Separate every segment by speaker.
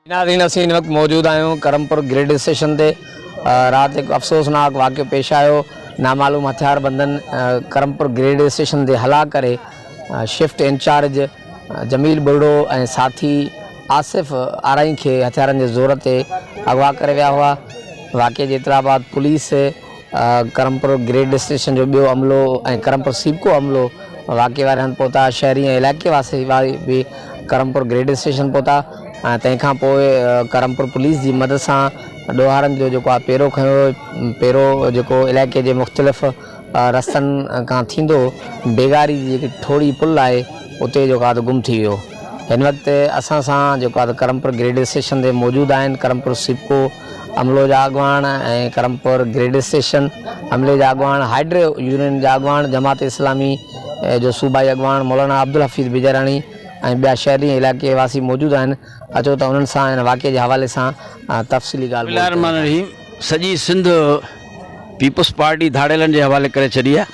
Speaker 1: नाज़रीन असीं इन वक्त मौजूद आहियूं करमपुर ग्रिड स्टेशन ते। रात एक अफ़सोसनाक वाक़ियो पेश आयो। नामालूम हथियारबंदन करमपुर ग्रिड स्टेशन ते हला करे शिफ्ट इंचार्ज जमील बुढ़ो ऐं साथी आसिफ आरई के हथियारनि के ज़ोर ते अगवा करे विया हुआ। वाक़े जे इतला बाद पुलिस करमपुर ग्रिड स्टेशन जो ॿियो अमलो ऐं करमपुर सीपको अमलो वाक़े वारे हंधि पहुता। शहरी ऐं इलाइक़े वासी भी करमपुर ग्रिड स्टेशन पहुता। तंहिंखां पोइ करमपुर पुलिस की मदद से ॾोहारनि जो जेको आहे पेरो खयो। पेरो जेको इलाइक़े जे मुख़्तलिफ़ रस्तनि खां थींदो बेगारी जी जेकी ठोड़ी पुल आहे उते जेको आहे गुम थी वियो। हिन वक़्तु असां सां जेको आहे करमपुर ग्रिड स्टेशन ते मौजूदु आहिनि करमपुर सिपको अमलो जा अॻवान ऐं करमपुर ग्रिड स्टेशन अमले जा अॻवान, हाइड्रो यूनियन जा अॻवान, जमात इस्लामी जो सूबाई अॻवान मौलाना अब्दुल हफ़ीज़ बिजरानी ऐं ॿिया शहरी इलाइक़े वासी मौजूदु आहिनि। अचो त उन्हनि सां हिन वाक़े जे हवाले सां तफ़सीली ॻाल्हि।
Speaker 2: सॼी सिंध पीपल्स पार्टी धाड़ेलनि जे हवाले करे छॾी आहे।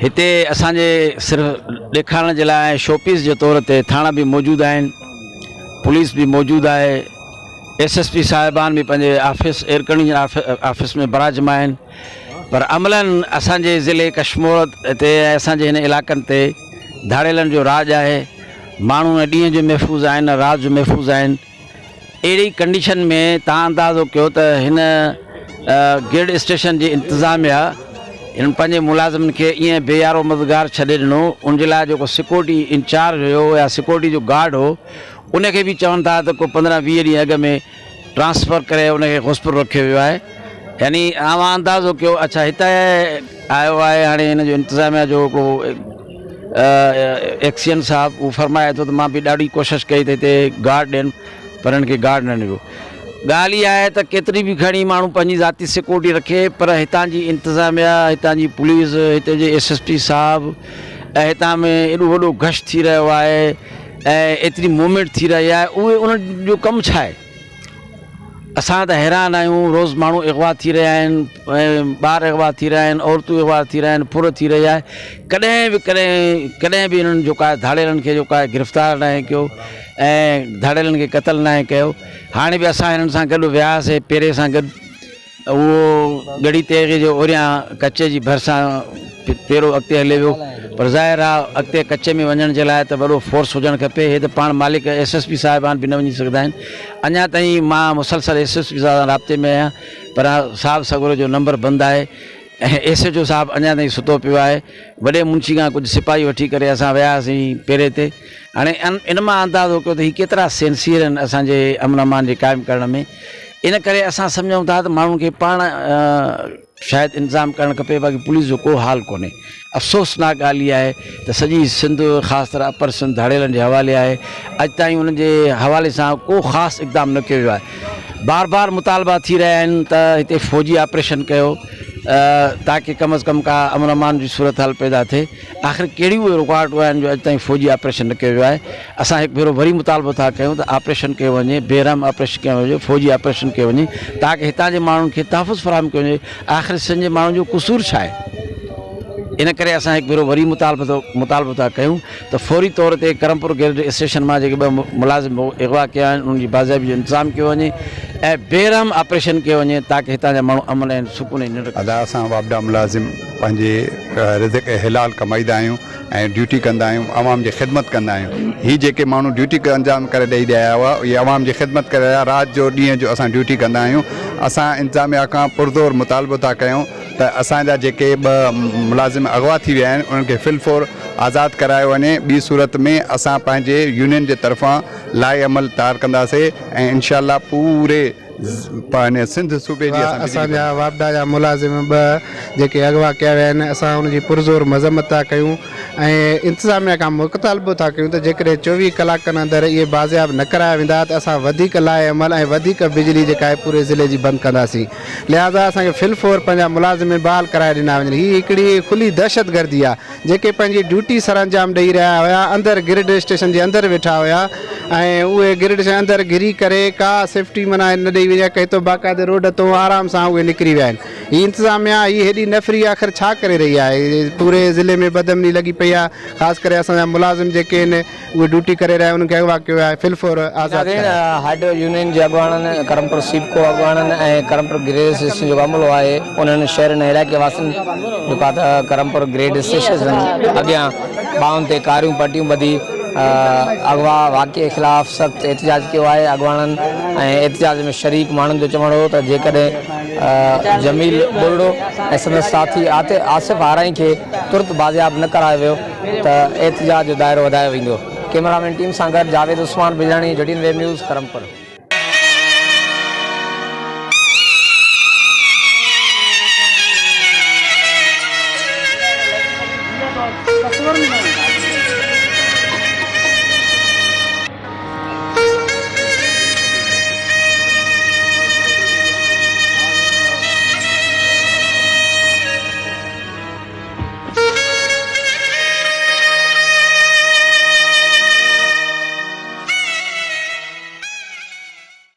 Speaker 2: हिते असांजे सिर्फ़ु ॾेखारण जे लाइ शोपीस जे तौर ते थाणा भी मौजूदु आहिनि, पुलिस भी मौजूदु आहे, SSP साहिबान भी पंहिंजे ऑफिस एयर कंडीशन ऑफिस में बराजमा आहिनि। पर अमलन असांजे ज़िले कश्मीर ते असांजे हिन इलाइक़नि ते धाड़ेलनि जो राज आहे। माण्हू न ॾींहं जो महफ़ूज़ आहिनि न राति जो महफ़ूज़ आहिनि। अहिड़ी कंडीशन में तव्हां अंदाज़ो कयो त हिन ग्रिड स्टेशन जी इंतज़ामिया इन पंहिंजे मुलाज़िमनि खे ईअं बेयारो मददगार छॾे ॾिनो। उनजे लाइ जेको सिक्योरिटी इंचार्ज हुयो या सिक्योरिटी जो गार्ड हो उनखे भी चवनि था त को 15-20 ॾींहं अॻ में ट्रांसफ़र करे उनखे हॉस्पिटल रखियो वियो आहे। यानी तव्हां अंदाज़ो कयो। अच्छा हिते आयो आहे हाणे हिन जो इंतज़ामिया जो को एक्सियन साहब वो फरमाए तो मां भी ॾाढी कोशिशि कई त हिते गार्ड ॾियनि पर हिनखे गार्ड न ॾिनो। ॻाल्हि इहा आहे त केतिरी भी घणी माण्हू पंहिंजी ज़ाती सिक्योरिटी रखे पर हितां जी इंतज़ामिया, हितां जी पुलिस, हिते जे SSP साहब ऐं हितां में एॾो वॾो गश्त थी रहियो आहे ऐं एतिरी मूवमेंट थी रही आहे, उहे उन जो कमु छा आहे? असां त हैरान आहियूं। रोज़ माण्हू अगवा थी रहिया आहिनि, ॿार अगवा थी रहिया आहिनि, औरतूं अगवा थी रहिया आहिनि, फुर थी रही आहे। कॾहिं भी इन्हनि जेको आहे धाड़ेलनि खे जेको आहे गिरफ़्तार न आहे कयो ऐं धाड़ेलनि खे क़तल न आहे कयो। हाणे भी असां हिननि सां गॾु वियासीं पेरे सां गॾु। उहो गड़ी तेगे जो ओरियां कच्चे जी भरिसां पेरो अॻिते हले वियो। पर ज़ाहिर आहे अॻिते कच्चे में वञण जे लाइ त वॾो फोर्स हुजणु खपे। हे त पाण मालिक SSP साहिबान भी न वञी सघंदा आहिनि। अञा ताईं मां मुसलसल SSP सां राब्ते में आहियां पर साहब सगुर जो नंबर बंदि आहे ऐं SHO साहब अञा ताईं सुतो पियो आहे। वॾे मुंशी खां कुझु सिपाही वठी करे असां वियासीं पेरे ते। हाणे इन मां अंदाज़ो कयो त हीअ केतिरा सिंसियर आहिनि असांजे अमन अमान जे क़ाइमु करण में। इन करे असां सम्झूं था त माण्हुनि खे पाण शायदि इंतज़ाम करणु खपे। बाक़ी पुलिस जो को हाल कोन्हे। अफ़सोसनाक ॻाल्हि इहा आहे त सॼी सिंध ख़ासि तरह अपर सिंध धाड़ेलनि जे हवाले आहे। अॼु ताईं उन्हनि जे हवाले सां को ख़ासि इक़दाम न कयो वियो आहे। बार बार मुतालबा थी रहिया आहिनि त हिते फ़ौजी ऑपरेशन कयो ताकि कम अज़ कम का अमन अमान जी सूरत हाल पैदा थिए। आख़िर कहिड़ियूं उहे रुकावटूं आहिनि जो अॼु ताईं फ़ौजी ऑपरेशन न कयो वियो आहे? असां हिकु भेरो वरी मुतालबो था कयूं त ऑपरेशन कयो वञे, बेरहम ऑपरेशन कयो वञे, फ़ौजी ऑपरेशन कयो वञे ताकि हितां जे माण्हुनि खे तहफ़ुज़ फराहम कयो वञे। आख़िर सिंध जे माण्हुनि जो क़सूर छा आहे? इन करे असां हिकु भेरो वरी मुतालबो था कयूं त फौरी तौर ते करमपुर ग्रिड स्टेशन मां जेके ॿ मुलाज़िम अगवा कया आहिनि उन्हनि जी बाज़ाइबी जो इंतज़ाम कयो वञे ऐं बेरहम ऑपरेशन कयो वञे ताकि हितां जा माण्हू अमन ऐं सुकून निंड।
Speaker 3: अदा असां वापडा मुलाज़िम पंहिंजे रिज़्क़ हिलाल कमाईंदा आहियूं ऐं ड्यूटी कंदा आहियूं, अवाम जी ख़िदमत कंदा आहियूं। हीअ जेके माण्हू ड्यूटी अंजाम करे ॾेई रहिया हुआ इहे अवाम जी ख़िदमत करे रहिया। राति जो ॾींहं जो असां ड्यूटी कंदा आहियूं। असां इंतज़ामिया खां पुरज़ोर मुतालबो था कयूं त असांजा जेके ॿ मुलाज़िम अगवा थी विया आहिनि उन्हनि खे फिलफोर आज़ादु करायो वञे। ॿी सूरत में असां पंहिंजे यूनियन जे तरफ़ां लाइ अमल तयारु कंदासीं ऐं इंशाअल्लाह पूरे सिंध सूबे जी
Speaker 4: असांजा वापडा जा मुलाज़िम ॿ जेके अगवा कया विया आहिनि असां उनजी पुरज़ोर मज़म्मत था कयूं ऐं इंतज़ामिया खां मुतालबो था कयूं त जेकॾहिं 24 कलाकनि अंदरि इहे बाज़ियाब न कराया वेंदा त असां वधीक लाइ अमल ऐं वधीक बिजली जेका आहे पूरे ज़िले जी बंदि कंदासीं। लिहाज़ा असांखे फिलफोर पंहिंजा मुलाज़िम बहाल कराए ॾिना वञनि। हीअ हिकिड़ी खुली दहशतगर्दी आहे जेके पंहिंजी ड्यूटी सर अंजाम ॾेई रहिया हुया, अंदरि ग्रिड स्टेशन जे अंदरि वेठा हुया ऐं उहे ग्रिड जे अंदरि घिरी करे का सेफ्टी माना न ॾेई वञे कई तो बाक़ाइदे रोड तो आराम सां उहे निकिरी विया आहिनि हीअ इंतिज़ामिया हीअ हेॾी नफ़री आख़िर छा करे रही आहे पूरे ज़िले में बदमनी लॻी पई आहे ख़ासि करे असांजा मुलाज़िम जेके आहिनि उहे ड्यूटी करे रहिया उन्हनि खे अगवा कयो आहे फिलफोर आज़ादु
Speaker 1: हाइड्रो यूनियन जे अॻुवाणनि करमपुर सीपको अॻुवाणनि ऐं करमपुर ग्रेड स्टेशन जो अमलो आहे उन्हनि शहरनि ऐं इलाइक़े वासियुनि जेका त करमपुर ग्रेड स्टेशन अॻियां ॿाहुनि ते कारियूं पटियूं ॿधी अगवा वाक़े जे ख़िलाफ़ु सख़्तु एहतिजाज कियो आहे अॻुवाणनि ऐं एहतिजाज में शरीक माण्हुनि जो चवणु हो त जेकॾहिं जमील बुरड़ो ऐं संदसि साथी आसिफ़ आराई खे तुरत बाज़ियाब न करायो वियो त एहतिजाज जो दाइरो वधायो वेंदो। कैमरामैन टीम सां गॾु जावेद उस्मान बिजाणी जडीन वेब न्यूज़ करमपुर।